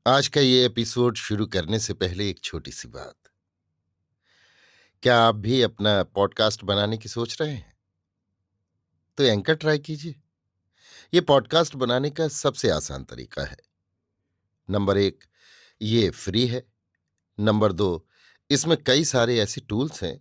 आज का ये एपिसोड शुरू करने से पहले एक छोटी सी बात। क्या आप भी अपना पॉडकास्ट बनाने की सोच रहे हैं? तो एंकर ट्राई कीजिए। ये पॉडकास्ट बनाने का सबसे आसान तरीका है। नंबर 1, ये फ्री है। नंबर 2, इसमें कई सारे ऐसे टूल्स हैं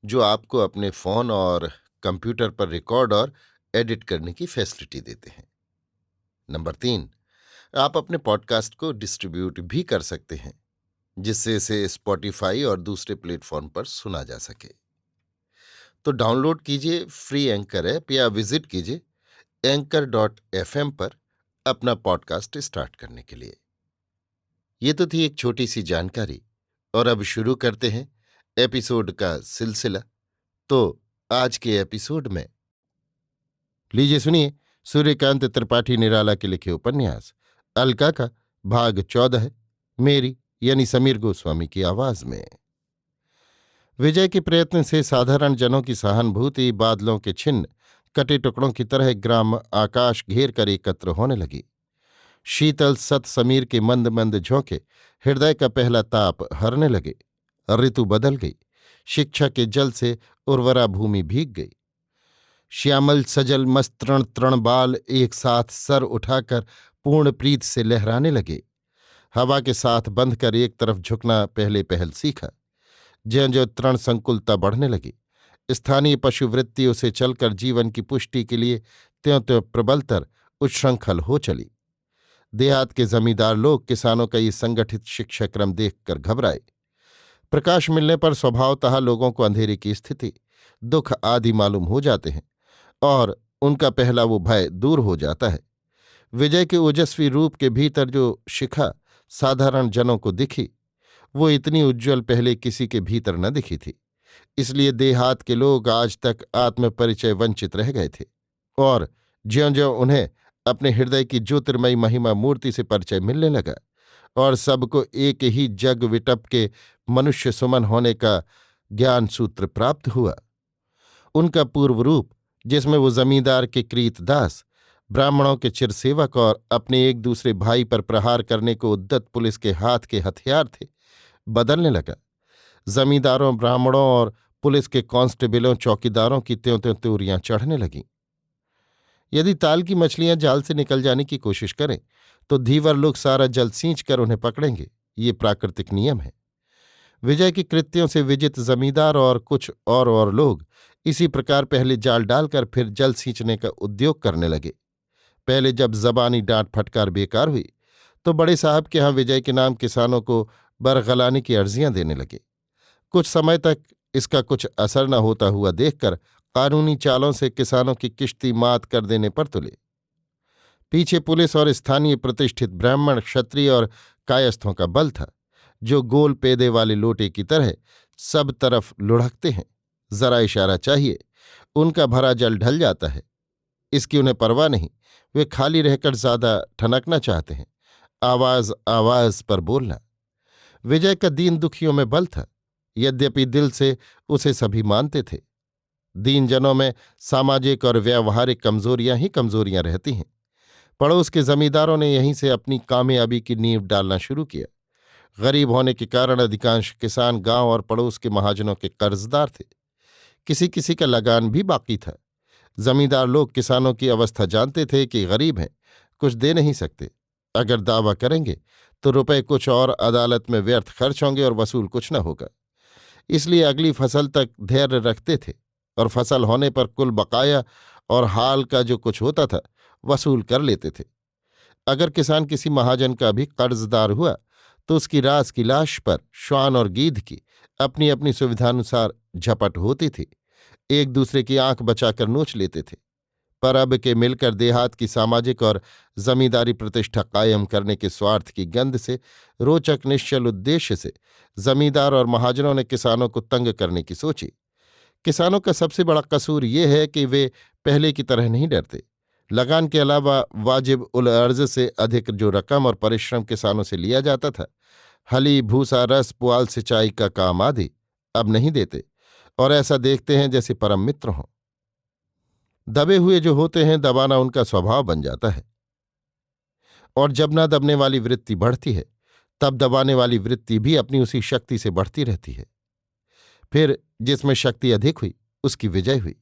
जो आपको अपने फोन और कंप्यूटर पर रिकॉर्ड और एडिट करने की फैसिलिटी देते हैं। नंबर 3, आप अपने पॉडकास्ट को डिस्ट्रीब्यूट भी कर सकते हैं, जिससे इसे स्पॉटिफाई और दूसरे प्लेटफॉर्म पर सुना जा सके। तो डाउनलोड कीजिए फ्री एंकर ऐप या विजिट कीजिए anchor.fm पर अपना पॉडकास्ट स्टार्ट करने के लिए। ये तो थी एक छोटी सी जानकारी, और अब शुरू करते हैं एपिसोड का सिलसिला। तो आज के एपिसोड में लीजिए सुनिए सूर्यकांत त्रिपाठी निराला के लिखे उपन्यास अलका का भाग 14, मेरी यानी समीर गोस्वामी की आवाज में। विजय के प्रयत्न से साधारण जनों की सहानुभूति बादलों के छिन्न कटे टुकड़ों की तरह ग्राम आकाश घेर कर एकत्र होने लगी। शीतल सत समीर के मंद मंद झोंके हृदय का पहला ताप हरने लगे। ऋतु बदल गई। शिक्षा के जल से उर्वरा भूमि भीग गई। श्यामल सजल मस्तृण तृण बाल एक साथ सर उठाकर पूर्ण प्रीत से लहराने लगे। हवा के साथ बंधकर एक तरफ झुकना पहले पहल सीखा। ज्यों ज्यों तृण संकुलता बढ़ने लगी, स्थानीय पशुवृत्ति उसे चलकर जीवन की पुष्टि के लिए त्यों त्यों प्रबलतर उच्छृंखल हो चली। देहात के जमींदार लोग किसानों का ये संगठित शिक्षाक्रम देखकर घबराए। प्रकाश मिलने पर स्वभावतः लोगों को अंधेरे की स्थिति, दुख आदि मालूम हो जाते हैं और उनका पहला वो भय दूर हो जाता है। विजय के ओजस्वी रूप के भीतर जो शिखा साधारण जनों को दिखी, वो इतनी उज्ज्वल पहले किसी के भीतर न दिखी थी। इसलिए देहात के लोग आज तक आत्मपरिचय वंचित रह गए थे, और ज्यों ज्यों उन्हें अपने हृदय की ज्योतिर्मयी महिमा मूर्ति से परिचय मिलने लगा और सबको एक ही जग विटप के मनुष्य सुमन होने का ज्ञान सूत्र प्राप्त हुआ, उनका पूर्व रूप, जिसमें वो जमींदार के कृतदास, ब्राह्मणों के चिरसेवक और अपने एक दूसरे भाई पर प्रहार करने को उद्यत पुलिस के हाथ के हथियार थे, बदलने लगा। जमींदारों, ब्राह्मणों और पुलिस के कांस्टेबलों, चौकीदारों की त्यों त्यों त्योरियां चढ़ने लगीं। यदि ताल की मछलियां जाल से निकल जाने की कोशिश करें तो धीवर लोग सारा जल सींच कर उन्हें पकड़ेंगे। ये प्राकृतिक नियम है। विजय के कृत्यों से विजित जमींदार और कुछ और लोग इसी प्रकार पहले जाल डालकर फिर जल सींचने का उद्योग करने लगे। पहले जब जबानी डांट फटकार बेकार हुई तो बड़े साहब के यहाँ विजय के नाम किसानों को बरगलाने की अर्जियां देने लगे। कुछ समय तक इसका कुछ असर न होता हुआ देखकर कानूनी चालों से किसानों की किश्ती मात कर देने पर तुले। पीछे पुलिस और स्थानीय प्रतिष्ठित ब्राह्मण, क्षत्रिय और कायस्थों का बल था, जो गोल पेदे वाले लोटे की तरह सब तरफ लुढ़कते हैं। जरा इशारा चाहिए, उनका भरा जल ढल जाता है। इसकी उन्हें परवाह नहीं। वे खाली रहकर ज्यादा ठनकना चाहते हैं, आवाज आवाज पर बोलना। विजय का दीन दुखियों में बल था, यद्यपि दिल से उसे सभी मानते थे। दीन जनों में सामाजिक और व्यावहारिक कमजोरियां ही कमजोरियां रहती हैं। पड़ोस के जमींदारों ने यहीं से अपनी कामयाबी की नींव डालना शुरू किया। गरीब होने के कारण अधिकांश किसान गांव और पड़ोस के महाजनों के कर्जदार थे। किसी किसी का लगान भी बाकी था। जमींदार लोग किसानों की अवस्था जानते थे कि गरीब हैं, कुछ दे नहीं सकते। अगर दावा करेंगे तो रुपए कुछ और अदालत में व्यर्थ खर्च होंगे और वसूल कुछ न होगा। इसलिए अगली फसल तक धैर्य रखते थे और फसल होने पर कुल बकाया और हाल का जो कुछ होता था वसूल कर लेते थे। अगर किसान किसी महाजन का भी कर्जदार हुआ तो उसकी रास की लाश पर श्वान और गीध की अपनी अपनी सुविधानुसार झपट होती थी। एक दूसरे की आंख बचाकर नोच लेते थे। पर अब के मिलकर देहात की सामाजिक और जमींदारी प्रतिष्ठा कायम करने के स्वार्थ की गंध से, रोचक निश्चल उद्देश्य से जमींदार और महाजनों ने किसानों को तंग करने की सोची। किसानों का सबसे बड़ा कसूर ये है कि वे पहले की तरह नहीं डरते। लगान के अलावा वाजिब उल अर्ज से अधिक जो रकम और परिश्रम किसानों से लिया जाता था, हली, भूसा, रस, पुआल, सिंचाई का काम आदि, अब नहीं देते और ऐसा देखते हैं जैसे परम मित्र हों। दबे हुए जो होते हैं, दबाना उनका स्वभाव बन जाता है, और जब ना दबने वाली वृत्ति बढ़ती है तब दबाने वाली वृत्ति भी अपनी उसी शक्ति से बढ़ती रहती है। फिर जिसमें शक्ति अधिक हुई उसकी विजय हुई।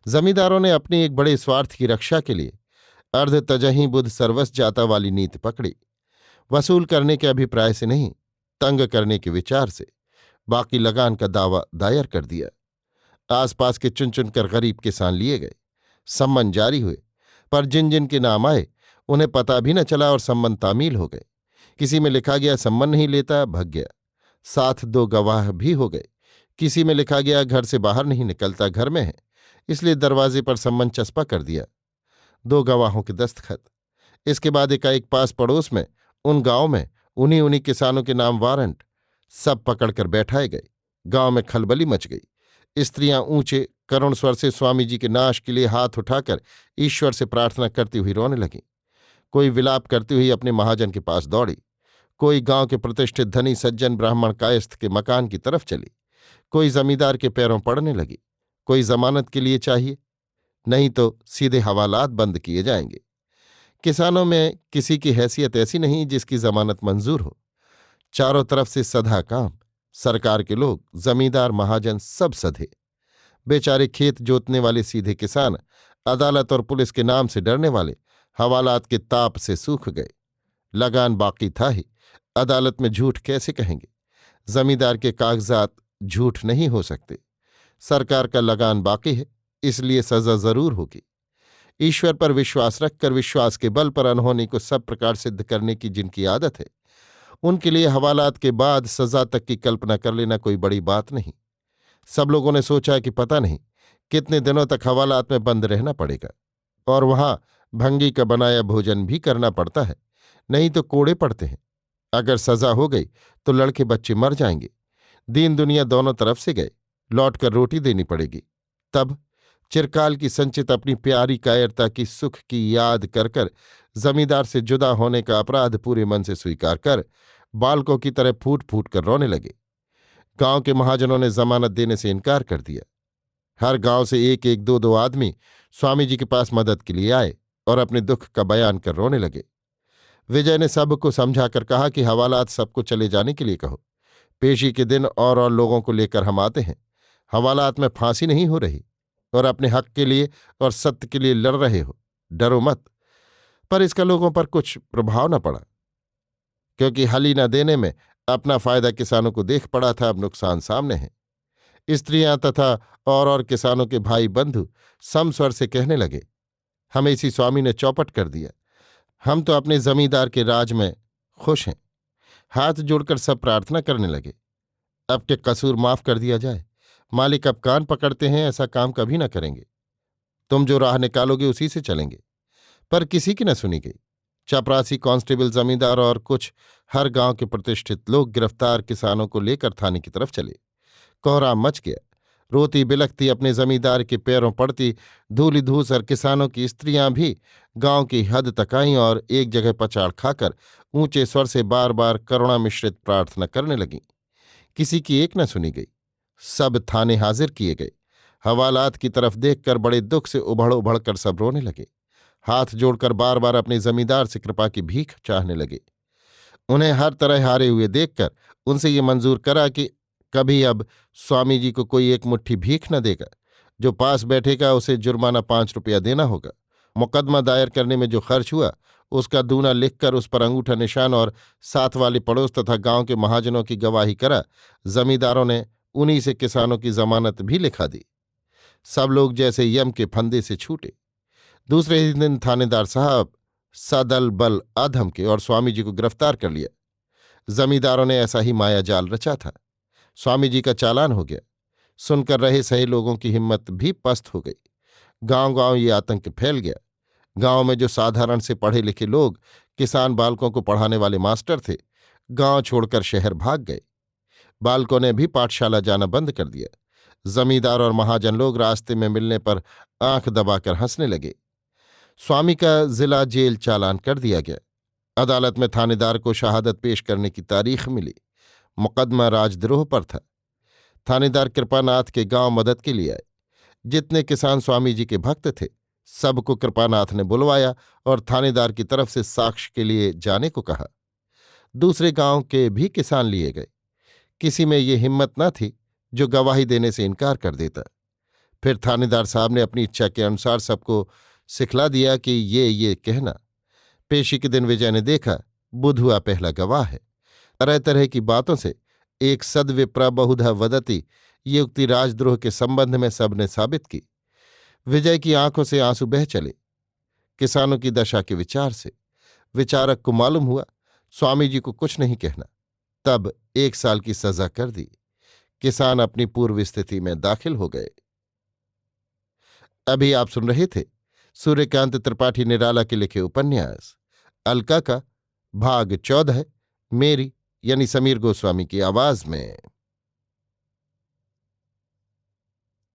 जमींदारों ने अपनी एक बड़े स्वार्थ की रक्षा के लिए अर्ध तजहीं बुध सर्वस जाता वाली नीति पकड़ी। वसूल करने के अभिप्राय से नहीं, तंग करने के विचार से बाकी लगान का दावा दायर कर दिया। आसपास के चुन चुनकर गरीब किसान लिए गए। सम्मन जारी हुए, पर जिन जिन के नाम आए उन्हें पता भी न चला और सम्मन तामील हो गए। किसी में लिखा गया सम्मन नहीं लेता, भग गया। साथ 2 गवाह भी हो गए। किसी में लिखा गया घर से बाहर नहीं निकलता, घर में है, इसलिए दरवाजे पर सम्मन चस्पा कर दिया। 2 गवाहों के दस्तखत। इसके बाद एकाएक पास पड़ोस में, उन गांव में उन्हीं उन्हीं किसानों के नाम वारंट। सब पकड़कर बैठाए गए। गांव में खलबली मच गई। स्त्रियां ऊंचे करुण स्वर से स्वामी जी के नाश के लिए हाथ उठाकर ईश्वर से प्रार्थना करती हुई रोने लगीं। कोई विलाप करती हुई अपने महाजन के पास दौड़ी। कोई गांव के प्रतिष्ठित धनी सज्जन ब्राह्मण कायस्थ के मकान की तरफ चली। कोई जमींदार के पैरों पड़ने लगी। कोई जमानत के लिए चाहिए, नहीं तो सीधे हवालात बंद किए जाएंगे। किसानों में किसी की हैसियत ऐसी नहीं जिसकी जमानत मंजूर हो। चारों तरफ से सधा काम। सरकार के लोग, जमींदार, महाजन सब सधे। बेचारे खेत जोतने वाले सीधे किसान, अदालत और पुलिस के नाम से डरने वाले, हवालात के ताप से सूख गए। लगान बाकी था ही, अदालत में झूठ कैसे कहेंगे? जमींदार के कागजात झूठ नहीं हो सकते। सरकार का लगान बाकी है, इसलिए सजा जरूर होगी। ईश्वर पर विश्वास रखकर विश्वास के बल पर अनहोनी को सब प्रकार सिद्ध करने की जिनकी आदत है, उनके लिए हवालात के बाद सजा तक की कल्पना कर लेना कोई बड़ी बात नहीं। सब लोगों ने सोचा कि पता नहीं कितने दिनों तक हवालात में बंद रहना पड़ेगा, और वहां भंगी का बनाया भोजन भी करना पड़ता है, नहीं तो कोड़े पड़ते हैं। अगर सजा हो गई तो लड़के बच्चे मर जाएंगे। दीन दुनिया दोनों तरफ से गए, लौटकर रोटी देनी पड़ेगी। तब चिरकाल की संचित अपनी प्यारी कायरता की सुख की याद कर कर जमींदार से जुदा होने का अपराध पूरे मन से स्वीकार कर बालकों की तरह फूट फूट कर रोने लगे। गांव के महाजनों ने जमानत देने से इनकार कर दिया। हर गांव से 1-1, 2-2 आदमी स्वामी जी के पास मदद के लिए आए और अपने दुख का बयान कर रोने लगे। विजय ने सबको समझाकर कहा कि हवालात सबको चले जाने के लिए कहो। पेशी के दिन और लोगों को लेकर हम आते हैं। हवालात में फांसी नहीं हो रही, और अपने हक के लिए और सत्य के लिए लड़ रहे हो, डरो मत। पर इसका लोगों पर कुछ प्रभाव न पड़ा, क्योंकि हली न देने में अपना फायदा किसानों को देख पड़ा था। अब नुकसान सामने है। स्त्रियां तथा और किसानों के भाई बंधु समस्वर से कहने लगे, हमें इसी स्वामी ने चौपट कर दिया। हम तो अपने जमींदार के राज में खुश हैं। हाथ जोड़कर सब प्रार्थना करने लगे, अब के कसूर माफ कर दिया जाए। मालिक अब कान पकड़ते हैं, ऐसा काम कभी न करेंगे। तुम जो राह निकालोगे उसी से चलेंगे। पर किसी की न सुनी गई। चपरासी, कांस्टेबल, जमींदार और कुछ हर गांव के प्रतिष्ठित लोग गिरफ्तार किसानों को लेकर थाने की तरफ चले। कोहराम मच गया। रोती बिलखती अपने जमींदार के पैरों पड़ती धूलि धूसर किसानों की स्त्रियां भी गांव की हद तक आईं और एक जगह पचाड़ खाकर ऊंचे स्वर से बार बार करुणा मिश्रित प्रार्थना करने लगीं। किसी की एक न सुनी गई। सब थाने हाजिर किए गए। हवालात की तरफ देखकर बड़े दुख से उभड़ उभड़ कर सब रोने लगे। हाथ जोड़कर बार बार अपने जमींदार से कृपा की भीख चाहने लगे। उन्हें हर तरह हारे हुए देखकर उनसे ये मंजूर करा कि कभी अब स्वामी जी को कोई एक मुट्ठी भीख न देगा। जो पास बैठेगा उसे जुर्माना 5 रुपया देना होगा। मुकदमा दायर करने में जो खर्च हुआ उसका दूना लिखकर उस पर अंगूठा निशान और साथ वाले पड़ोस तथा गांव के महाजनों की गवाही करा। जमींदारों ने उन्हीं से किसानों की जमानत भी लिखा दी। सब लोग जैसे यम के फंदे से छूटे। दूसरे ही दिन थानेदार साहब सदल बल आधम के और स्वामी जी को गिरफ्तार कर लिया। जमींदारों ने ऐसा ही माया जाल रचा था। स्वामी जी का चालान हो गया। सुनकर रहे सही लोगों की हिम्मत भी पस्त हो गई। गांव गांव ये आतंक फैल गया। गांव में जो साधारण से पढ़े लिखे लोग किसान बालकों को पढ़ाने वाले मास्टर थे, गांव छोड़कर शहर भाग गए। बालकों ने भी पाठशाला जाना बंद कर दिया। जमींदार और महाजन लोग रास्ते में मिलने पर आंख दबाकर हंसने लगे। स्वामी का जिला जेल चालान कर दिया गया। अदालत में थानेदार को शहादत पेश करने की तारीख मिली। मुकदमा राजद्रोह पर था। थानेदार कृपानाथ के गांव मदद के लिए आए। जितने किसान स्वामी जी के भक्त थे सबको कृपानाथ ने बुलवाया और थानेदार की तरफ से साक्ष्य के लिए जाने को कहा। दूसरे गांव के भी किसान लिए गए। किसी में ये हिम्मत न थी जो गवाही देने से इनकार कर देता। फिर थानेदार साहब ने अपनी इच्छा के अनुसार सबको सिखला दिया कि ये कहना। पेशी के दिन विजय ने देखा, बुध हुआ पहला गवाह है। तरह तरह की बातों से एक सद्विप्रा बहुधा वदति ये उक्ति राजद्रोह के संबंध में सबने साबित की। विजय की आंखों से आंसू बह चले। किसानों की दशा के विचार से विचारक को मालूम हुआ स्वामी जी को कुछ नहीं कहना। तब 1 साल की सजा कर दी। किसान अपनी पूर्व स्थिति में दाखिल हो गए। अभी आप सुन रहे थे सूर्यकांत त्रिपाठी निराला के लिखे उपन्यास अलका का भाग 14, मेरी यानी समीर गोस्वामी की आवाज में।